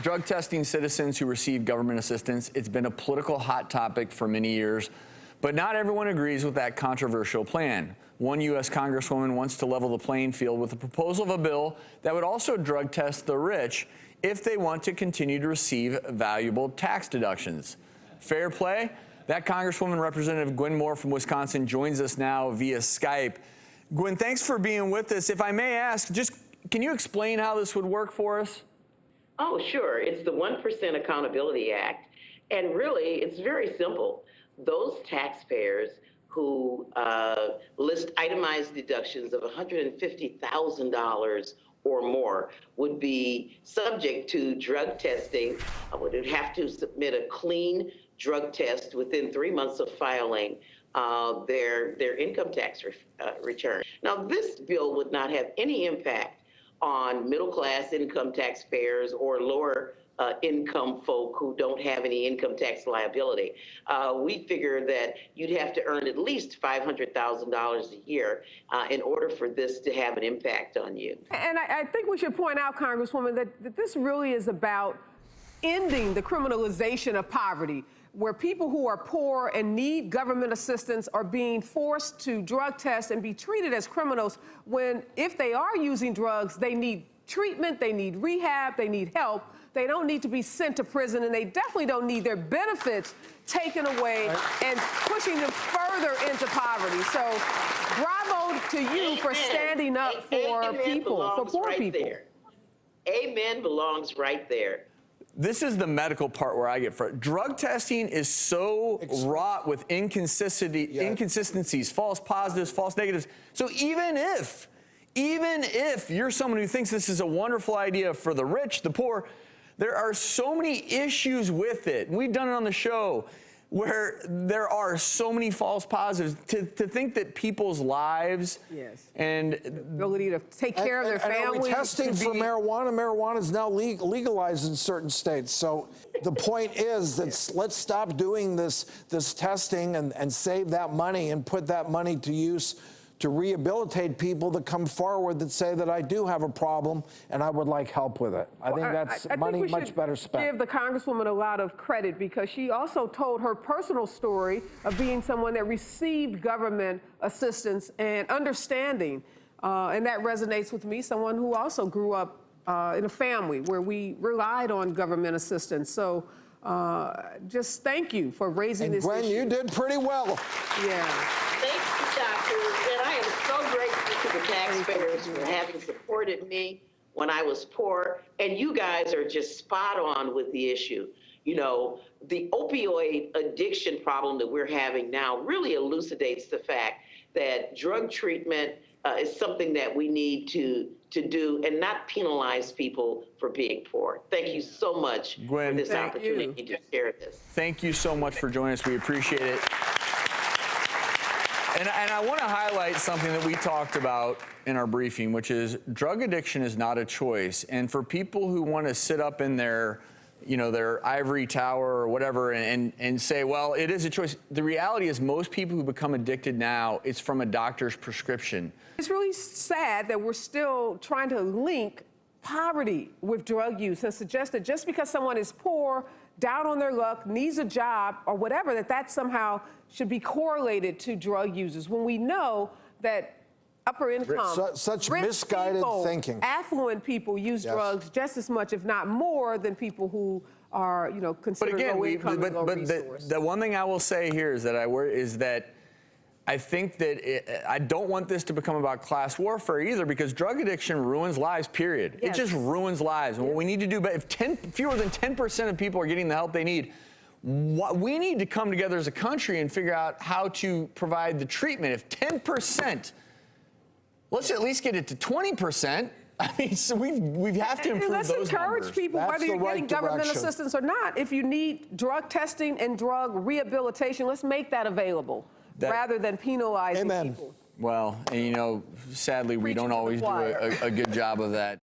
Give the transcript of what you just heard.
Drug testing citizens who receive government assistance, it's been a political hot topic for many years, but not everyone agrees with that controversial plan. One U.S. Congresswoman wants to level the playing field with a proposal of a bill that would also drug test the rich if they want to continue to receive valuable tax deductions. Fair play? That Congresswoman, Representative Gwen Moore from Wisconsin, joins us now via Skype. Gwen, thanks for being with us. If I may ask, just can you explain how this would work for us? Oh, sure. It's the 1% Accountability Act. And really, it's very simple. Those taxpayers who list itemized deductions of $150,000 or more would be subject to drug testing, would have to submit a clean drug test within 3 months of filing their income tax return. Now, this bill would not have any impact on middle-class income taxpayers or lower income folk who don't have any income tax liability. We figure that you'd have to earn at least $500,000 a year in order for this to have an impact on you. And I think we should point out, Congresswoman, that this really is about ending the criminalization of poverty, where people who are poor and need government assistance are being forced to drug test and be treated as criminals when, if they are using drugs, they need treatment, they need rehab, they need help. They don't need to be sent to prison, and they definitely don't need their benefits taken away and pushing them further into poverty. So bravo to you for standing up for people, for poor people. There. Amen belongs right there. This is the medical part where I get frustrated. Drug testing is so wrought with inconsistencies, false positives, false negatives. So even if you're someone who thinks this is a wonderful idea for the rich, the poor, there are so many issues with it. We've done it on the show where there are so many false positives. To think that people's lives and the ability to take care of their families. Are we testing for marijuana? Marijuana is now legalized in certain states. So the point is that let's stop doing this testing and save that money and put that money to use to rehabilitate people that come forward that say that I do have a problem and I would like help with it. I think that's money much better spent. Give the Congresswoman a lot of credit because she also told her personal story of being someone that received government assistance and understanding. And that resonates with me, someone who also grew up in a family where we relied on government assistance. So just thank you for raising this issue. And Gwen, you did pretty well. Yeah. Thank you, doctors. And I am so grateful to the taxpayers for having supported me when I was poor. And you guys are just spot on with the issue. You know, the opioid addiction problem that we're having now really elucidates the fact that drug treatment is something that we need to do and not penalize people for being poor. Thank you so much, Gwen, for this opportunity to share this. Thank you so much for joining us. We appreciate it. And I want to highlight something that we talked about in our briefing, which is drug addiction is not a choice. And for people who want to sit up in their, their ivory tower or whatever and say, well, it is a choice. The reality is most people who become addicted now, it's from a doctor's prescription. It's really sad that we're still trying to link poverty with drug use and suggest that just because someone is poor, down on their luck, needs a job or whatever, that somehow should be correlated to drug users when we know that upper income, such misguided thinking. Affluent people use drugs just as much, if not more, than people who are, considered low income and low resource. The one thing I will say here is that I think that I don't want this to become about class warfare either, because drug addiction ruins lives, period. It just ruins lives. And what we need to do, but if fewer than 10% of people are getting the help they need, we need to come together as a country and figure out how to provide the treatment. If 10%, let's at least get it to 20%. I mean, so we have to improve those numbers. Let's encourage people, whether you're getting government assistance or not, if you need drug testing and drug rehabilitation, let's make that available rather than penalizing people. Well, and sadly, we don't always do a good job of that.